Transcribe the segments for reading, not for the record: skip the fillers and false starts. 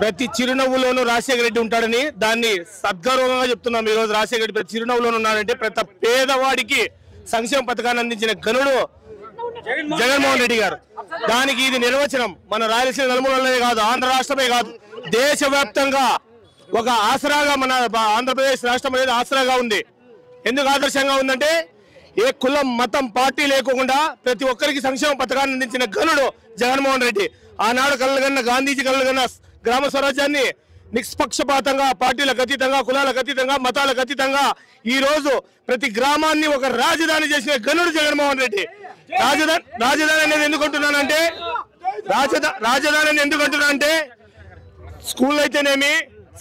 ప్రతి చిరునవ్వులోనూ రాజశేఖర రెడ్డి ఉంటాడని దాన్ని సద్గౌరవంగా చెప్తున్నాం. ఈ రోజు రాజశేఖర రెడ్డి ప్రతి చిరునవ్వులోనూ ఉన్నాడంటే ప్రతి పేదవాడికి సంక్షేమ పథకాన్ని అందించిన ఘనుడు జగన్మోహన్ రెడ్డి గారు. దానికి ఇది నిర్వచనం. మన రాయలసీమ నలుమూలలే కాదు, ఆంధ్ర రాష్ట్రమే కాదు, దేశవ్యాప్తంగా ఒక ఆసరాగా మన ఆంధ్రప్రదేశ్ రాష్ట్రం అనేది ఆసరాగా ఉంది. ఎందుకు ఆదర్శంగా ఉందంటే ఏ కులం మతం పార్టీ లేకుండా ప్రతి ఒక్కరికి సంక్షేమ పథకాన్ని అందించిన ఘనుడు జగన్మోహన్ రెడ్డి. ఆనాడు కలగన్న గాంధీజీ కలగన్న గ్రామ స్వరాజ్యాన్ని నిష్పక్షపాతంగా, పార్టీలకు అతీతంగా, కులాలకు అతీతంగా, మతాలకు అతీతంగా ఈ రోజు ప్రతి గ్రామాన్ని ఒక రాజధాని చేసిన ఘనుడు జగన్మోహన్ రెడ్డి. రాజధాని అనేది ఎందుకుంటున్నానంటే స్కూల్ అయితేనేమి,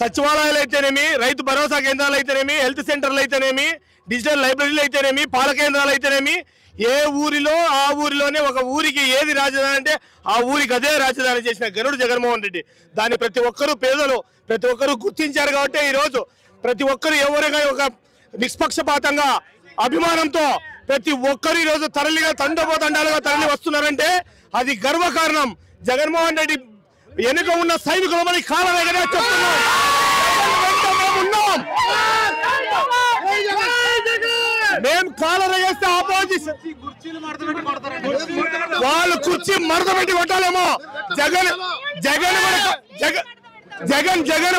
సచివాలయాలు అయితేనేమి, రైతు భరోసా కేంద్రాలు అయితేనేమి, హెల్త్ సెంటర్లు అయితేనేమి, డిజిటల్ లైబ్రరీలు అయితేనేమి, పాల కేంద్రాలు అయితేనేమి, ఏ ఊరిలో ఆ ఊరిలోనే ఒక ఊరికి ఏది రాజధాని అంటే ఆ ఊరికి అదే రాజధాని చేసిన ఘనుడు జగన్మోహన్ రెడ్డి. దాన్ని ప్రతి ఒక్కరూ పేదలు ప్రతి ఒక్కరూ గుర్తించారు కాబట్టి ఈరోజు ప్రతి ఒక్కరు ఎవరైనా ఒక నిష్పక్షపాతంగా అభిమానంతో ప్రతి ఒక్కరు ఈరోజు తండోపోతండాలుగా తరలి వస్తున్నారంటే అది గర్వకారణం. జగన్మోహన్ రెడ్డి వెనుక ఉన్న సైనికుల మంది కాలవేగనే చెప్తున్నాం. మేము కాలరేస్తే ఆపోజిషన్ వాళ్ళు కుర్చీ మడత పెట్టి కొట్టాలేమో. జగన్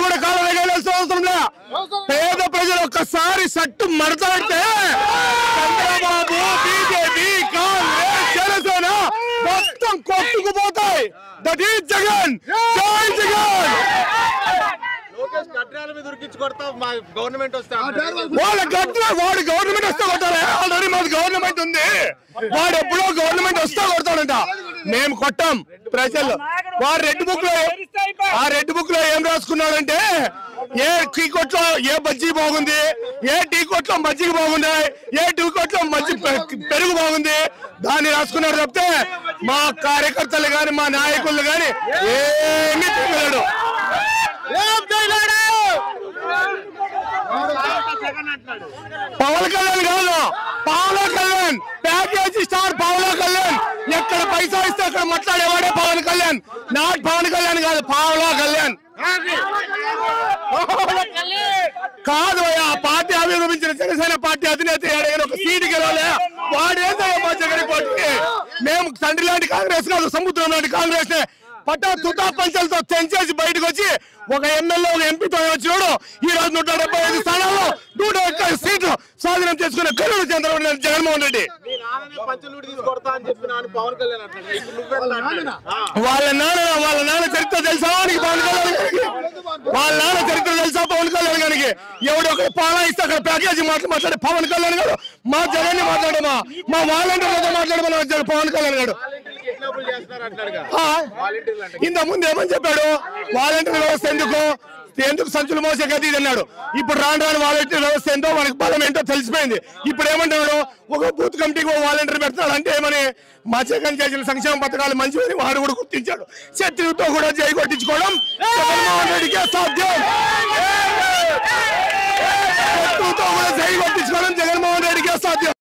కూడా కాలరేగాల్సిన అవసరం లే. పేద ప్రజలు ఒక్కసారి సట్టు మడత పెడితే చంద్రబాబు, బీజేపీ, కాంగ్రెస్, జనసేన మొత్తం కొట్టుకుపోతాయి. That is Jagan. జై జగన్. వాడు గవర్నమెంట్ వస్తే కొట్టాలి. ఆల్రెడీ మాది గవర్నమెంట్ ఉంది. వాడు ఎప్పుడో గవర్నమెంట్ వస్తే కొడతాడంట. మేము కొట్టాం. ప్రజలు వాడు రెడ్ బుక్ లో ఏం రాసుకున్నాడంటే ఏ టీ కొట్లో ఏ బజ్జీ బాగుంది, ఏ టీ కొట్లో మజ్జిగ బాగుంది, ఏ టీ కొట్లో పెరుగు బాగుంది, దాన్ని రాసుకున్నాడు తప్పితే మా కార్యకర్తలు గాని మా నాయకులు గాని ఏమీ తెలియడు. పవన్ కళ్యాణ్ కాదు, పవన్ కళ్యాణ్ ప్యాకేజీ స్టార్ పవన్ కళ్యాణ్. ఎక్కడ పైసా ఇస్తే అక్కడ మాట్లాడేవాడే పవన్ కళ్యాణ్. నాట్ పవన్ కళ్యాణ్ కాదు, పవన్ కళ్యాణ్ కాదు. ఆ పార్టీ ఆవిర్భవించిన జనసేన పార్టీ అధినేత ఒక సీటు గెలవలే. వాడేందయ్యా మా జగన్ పార్టీకి. మేము తండ్రి లాంటి కాంగ్రెస్ కాదు, సముద్రం లాంటి కాంగ్రెస్ పట్టా తుతా పంచాలతో తెంచేసి బయటకు వచ్చి ఒక ఎమ్మెల్యే ఒక ఎంపీతో వచ్చినాడు. ఈ రోజు 175 స్థానాల్లో 101 సీట్లు స్వాధీనం చేసుకునే ఘనుడు చంద్రబాబు జగన్మోహన్ రెడ్డి. వాళ్ళ నాన్న చరిత్ర తెలుసా పవన్ కళ్యాణ్ గారికి? వాళ్ళ నాన్న చరిత్ర తెలుసా పవన్ కళ్యాణ్ గారికి? ఎవడు ఒక పాలా ఇస్తే అక్కడ ప్యాకేజీ మాట్లాడే పవన్ కళ్యాణ్ గారు మా జగన్ ని మాట్లాడమా, మా వాలంటీర్లతో మాట్లాడమని పవన్ కళ్యాణ్ గారు ఇంత ముందు ఏమని చెప్పాడు? వాలంటీర్ వ్యవస్థ ఎందుకు సంచులు మోసే గది అన్నాడు. ఇప్పుడు రాను వాలంటీర్ వ్యవస్థ ఏంటో మనకు బలం ఏంటో తెలిసిపోయింది. ఇప్పుడు ఏమంటున్నాడు? ఒక బూత్ కమిటీకి ఒక వాలంటీర్ పెడతాడు అంటే ఏమని? మా జగన్ చేసిన సంక్షేమ పథకాలు మంచివని వాడు కూడా గుర్తించాడు. శత్రువుతో కూడా జై కొట్టించుకోవడం జగన్మోహన్ రెడ్డికే సాధ్యం. శత్రువుతో కూడా జై కొట్టించుకోవడం జగన్మోహన్ రెడ్డికే సాధ్యం.